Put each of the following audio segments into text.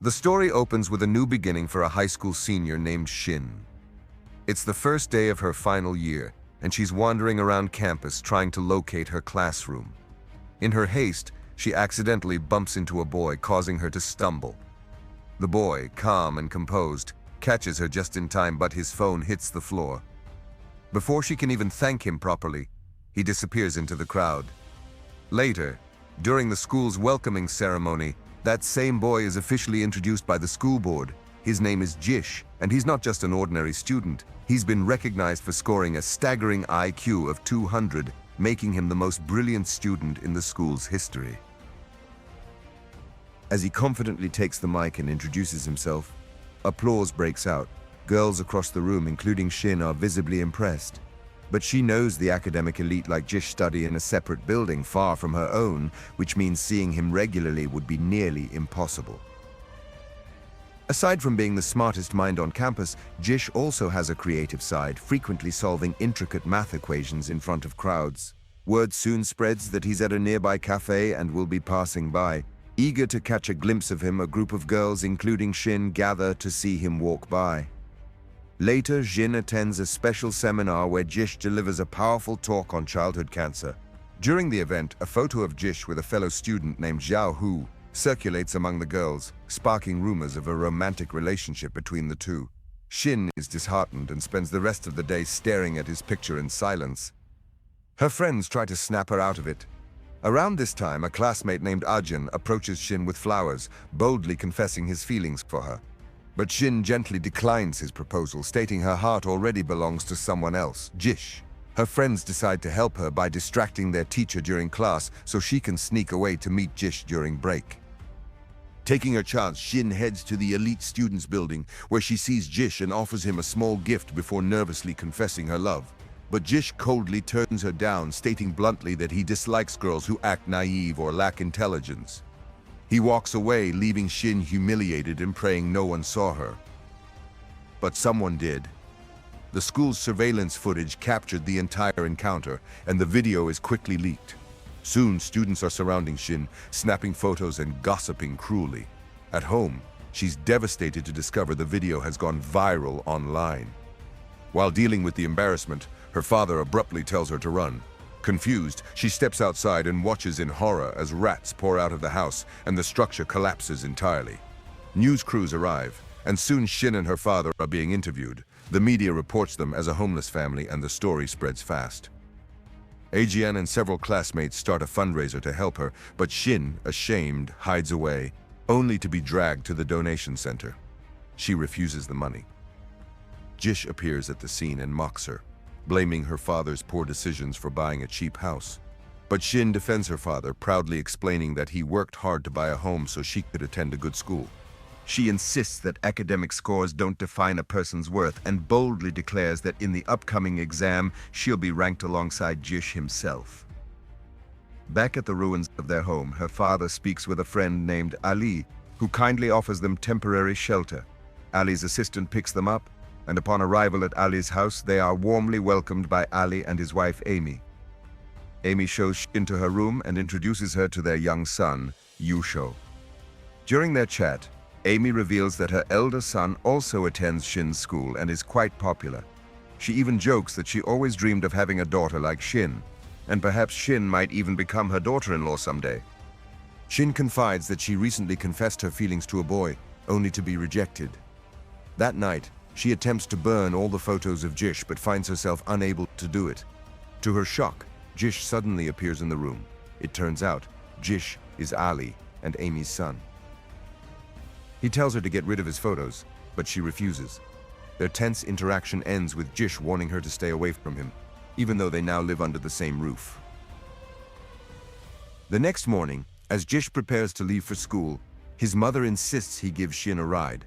The story opens with a new beginning for a high school senior named Xin. It's the first day of her final year, and she's wandering around campus trying to locate her classroom. In her haste, she accidentally bumps into a boy, causing her to stumble. The boy, calm and composed, catches her just in time, but his phone hits the floor. Before she can even thank him properly, he disappears into the crowd. Later, during the school's welcoming ceremony, that same boy is officially introduced by the school board. His name is Jish, and he's not just an ordinary student. He's been recognized for scoring a staggering IQ of 200, making him the most brilliant student in the school's history. As he confidently takes the mic and introduces himself, applause breaks out. Girls across the room, including Xin, are visibly impressed. But she knows the academic elite like Jish study in a separate building far from her own, which means seeing him regularly would be nearly impossible. Aside from being the smartest mind on campus, Jish also has a creative side, frequently solving intricate math equations in front of crowds. Word soon spreads that he's at a nearby cafe and will be passing by. Eager to catch a glimpse of him, a group of girls, including Xin, gather to see him walk by. Later, Xin attends a special seminar where Jish delivers a powerful talk on childhood cancer. During the event, a photo of Jish with a fellow student named Zhao Hu circulates among the girls, sparking rumors of a romantic relationship between the two. Xin is disheartened and spends the rest of the day staring at his picture in silence. Her friends try to snap her out of it. Around this time, a classmate named Ajahn approaches Xin with flowers, boldly confessing his feelings for her. But Xin gently declines his proposal, stating her heart already belongs to someone else, Jish. Her friends decide to help her by distracting their teacher during class so she can sneak away to meet Jish during break. Taking her chance, Xin heads to the elite students building, where she sees Jish and offers him a small gift before nervously confessing her love. But Jish coldly turns her down, stating bluntly that he dislikes girls who act naive or lack intelligence. He walks away, leaving Xin humiliated and praying no one saw her. But someone did. The school's surveillance footage captured the entire encounter, and the video is quickly leaked. Soon, students are surrounding Xin, snapping photos and gossiping cruelly. At home, she's devastated to discover the video has gone viral online. While dealing with the embarrassment, her father abruptly tells her to run. Confused, she steps outside and watches in horror as rats pour out of the house and the structure collapses entirely. News crews arrive, and soon Xin and her father are being interviewed. The media reports them as a homeless family, and the story spreads fast. Ajahn and several classmates start a fundraiser to help her, but Xin, ashamed, hides away, only to be dragged to the donation center. She refuses the money. Jish appears at the scene and mocks her, blaming her father's poor decisions for buying a cheap house. But Xin defends her father, proudly explaining that he worked hard to buy a home so she could attend a good school. She insists that academic scores don't define a person's worth and boldly declares that in the upcoming exam, she'll be ranked alongside Jish himself. Back at the ruins of their home, her father speaks with a friend named Ali, who kindly offers them temporary shelter. Ali's assistant picks them up, and upon arrival at Ali's house, they are warmly welcomed by Ali and his wife Amy. Amy shows Xin to her room and introduces her to their young son, Yusho. During their chat, Amy reveals that her elder son also attends Xin's school and is quite popular. She even jokes that she always dreamed of having a daughter like Xin, and perhaps Xin might even become her daughter-in-law someday. Xin confides that she recently confessed her feelings to a boy, only to be rejected. That night, she attempts to burn all the photos of Jish but finds herself unable to do it. To her shock, Jish suddenly appears in the room. It turns out, Jish is Ali and Amy's son. He tells her to get rid of his photos, but she refuses. Their tense interaction ends with Jish warning her to stay away from him, even though they now live under the same roof. The next morning, as Jish prepares to leave for school, his mother insists he give Xin a ride.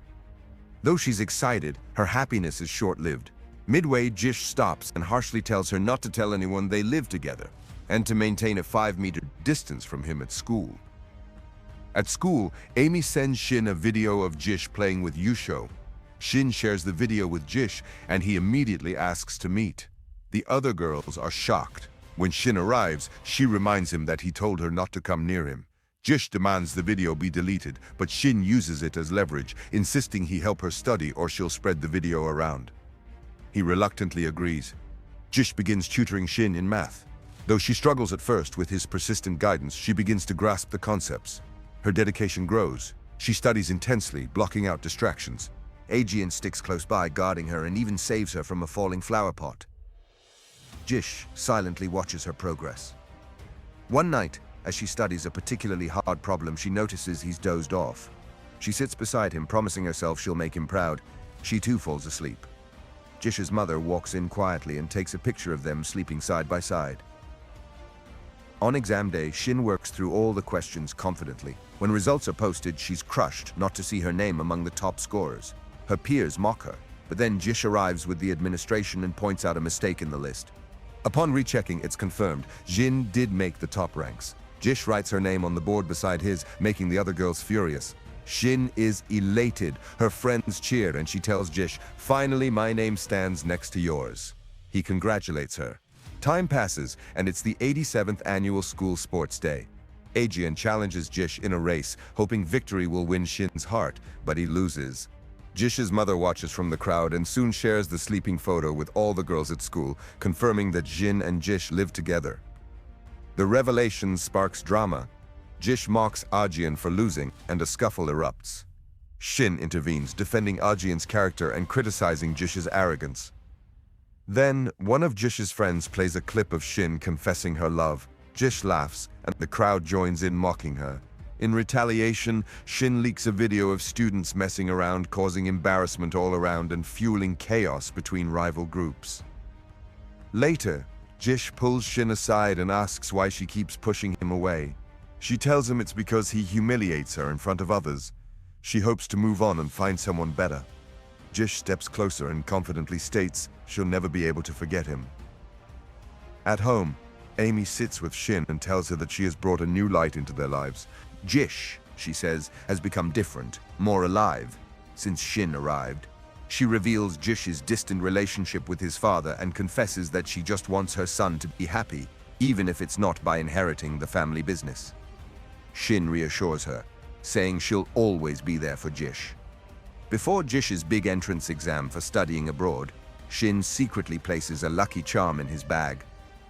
Though she's excited, her happiness is short-lived. Midway, Jish stops and harshly tells her not to tell anyone they live together, and to maintain a 5-meter distance from him at school. At school, Amy sends Xin a video of Jish playing with Yusho. Xin shares the video with Jish, and he immediately asks to meet. The other girls are shocked. When Xin arrives, she reminds him that he told her not to come near him. Jish demands the video be deleted, but Xin uses it as leverage, insisting he help her study or she'll spread the video around. He reluctantly agrees. Jish begins tutoring Xin in math. Though she struggles at first with his persistent guidance, she begins to grasp the concepts. Her dedication grows. She studies intensely, blocking out distractions. Aegean sticks close by, guarding her and even saves her from a falling flower pot. Jish silently watches her progress. One night, as she studies a particularly hard problem, she notices he's dozed off. She sits beside him, promising herself she'll make him proud. She too falls asleep. Jish's mother walks in quietly and takes a picture of them sleeping side by side. On exam day, Xin works through all the questions confidently. When results are posted, she's crushed not to see her name among the top scorers. Her peers mock her, but then Jish arrives with the administration and points out a mistake in the list. Upon rechecking, it's confirmed. Xin did make the top ranks. Jish writes her name on the board beside his, making the other girls furious. Xin is elated. Her friends cheer and she tells Jish, "Finally, my name stands next to yours." He congratulates her. Time passes, and it's the 87th annual school sports day. Aegean challenges Jish in a race, hoping victory will win Xin's heart, but he loses. Jish's mother watches from the crowd and soon shares the sleeping photo with all the girls at school, confirming that Xin and Jish live together. The revelation sparks drama. Jish mocks Aegean for losing, and a scuffle erupts. Xin intervenes, defending Aegean's character and criticizing Jish's arrogance. Then, one of Jish's friends plays a clip of Xin confessing her love. Jish laughs, and the crowd joins in mocking her. In retaliation, Xin leaks a video of students messing around, causing embarrassment all around and fueling chaos between rival groups. Later, Jish pulls Xin aside and asks why she keeps pushing him away. She tells him it's because he humiliates her in front of others. She hopes to move on and find someone better. Jish steps closer and confidently states she'll never be able to forget him. At home, Amy sits with Xin and tells her that she has brought a new light into their lives. Jish, she says, has become different, more alive, since Xin arrived. She reveals Jish's distant relationship with his father and confesses that she just wants her son to be happy, even if it's not by inheriting the family business. Xin reassures her, saying she'll always be there for Jish. Before Jish's big entrance exam for studying abroad, Xin secretly places a lucky charm in his bag.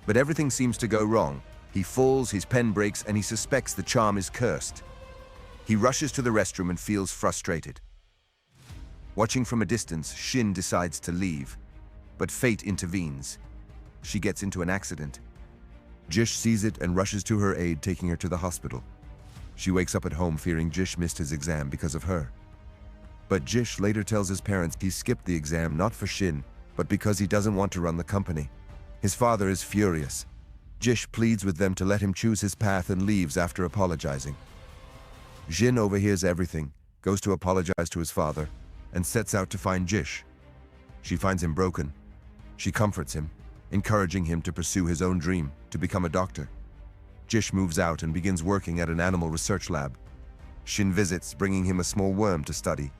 But everything seems to go wrong. He falls, his pen breaks, and he suspects the charm is cursed. He rushes to the restroom and feels frustrated. Watching from a distance, Xin decides to leave, but fate intervenes. She gets into an accident. Jish sees it and rushes to her aid, taking her to the hospital. She wakes up at home fearing Jish missed his exam because of her. But Jish later tells his parents he skipped the exam not for Xin, but because he doesn't want to run the company. His father is furious. Jish pleads with them to let him choose his path and leaves after apologizing. Xin overhears everything, goes to apologize to his father, and sets out to find Jish. She finds him broken. She comforts him, encouraging him to pursue his own dream, to become a doctor. Jish moves out and begins working at an animal research lab. Xin visits, bringing him a small worm to study.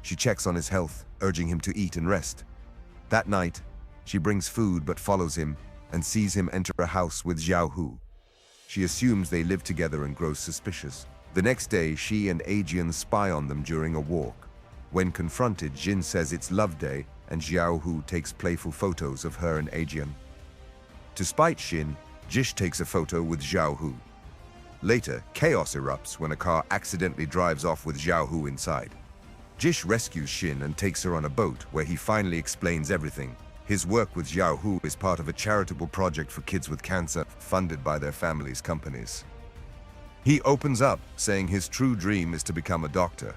She checks on his health, urging him to eat and rest. That night, she brings food but follows him and sees him enter a house with Xiao Hu. She assumes they live together and grows suspicious. The next day, she and Aegean spy on them during a walk. When confronted, Jin says it's love day and Xiao Hu takes playful photos of her and Aegean. To spite Xin, Jish takes a photo with Xiao Hu. Later, chaos erupts when a car accidentally drives off with Xiao Hu inside. Jish rescues Xin and takes her on a boat where he finally explains everything. His work with Xiao Hu is part of a charitable project for kids with cancer funded by their families' companies. He opens up, saying his true dream is to become a doctor.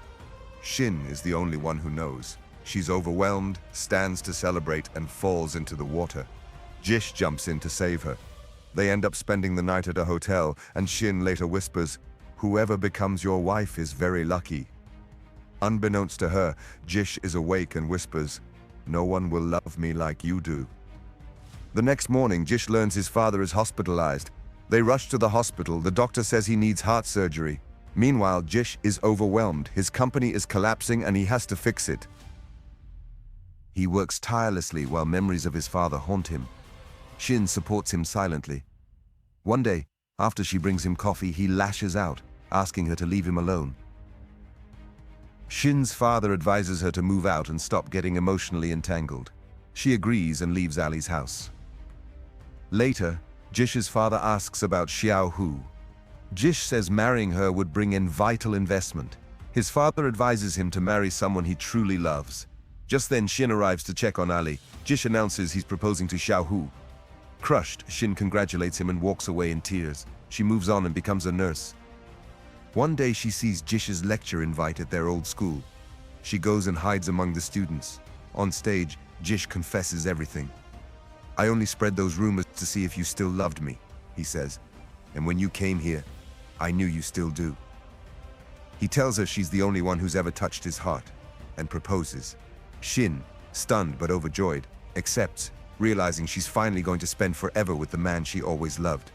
Xin is the only one who knows. She's overwhelmed, stands to celebrate, and falls into the water. Jish jumps in to save her. They end up spending the night at a hotel, and Xin later whispers, "Whoever becomes your wife is very lucky." Unbeknownst to her, Jish is awake and whispers, "No one will love me like you do." The next morning, Jish learns his father is hospitalized. They rush to the hospital. The doctor says he needs heart surgery. Meanwhile, Jish is overwhelmed. His company is collapsing and he has to fix it. He works tirelessly while memories of his father haunt him. Xin supports him silently. One day, after she brings him coffee, he lashes out. asking her to leave him alone. Shin's father advises her to move out and stop getting emotionally entangled. She agrees and leaves Ali's house. Later, Jish's father asks about Xiao Hu. Jish says marrying her would bring in vital investment. His father advises him to marry someone he truly loves. Just then, Xin arrives to check on Ali. Jish announces he's proposing to Xiao Hu. Crushed, Xin congratulates him and walks away in tears. She moves on and becomes a nurse. One day she sees Jish's lecture invite at their old school. She goes and hides among the students. On stage, Jish confesses everything. "I only spread those rumors to see if you still loved me," he says. "And when you came here, I knew you still do." He tells her she's the only one who's ever touched his heart, and proposes. Xin, stunned but overjoyed, accepts, realizing she's finally going to spend forever with the man she always loved.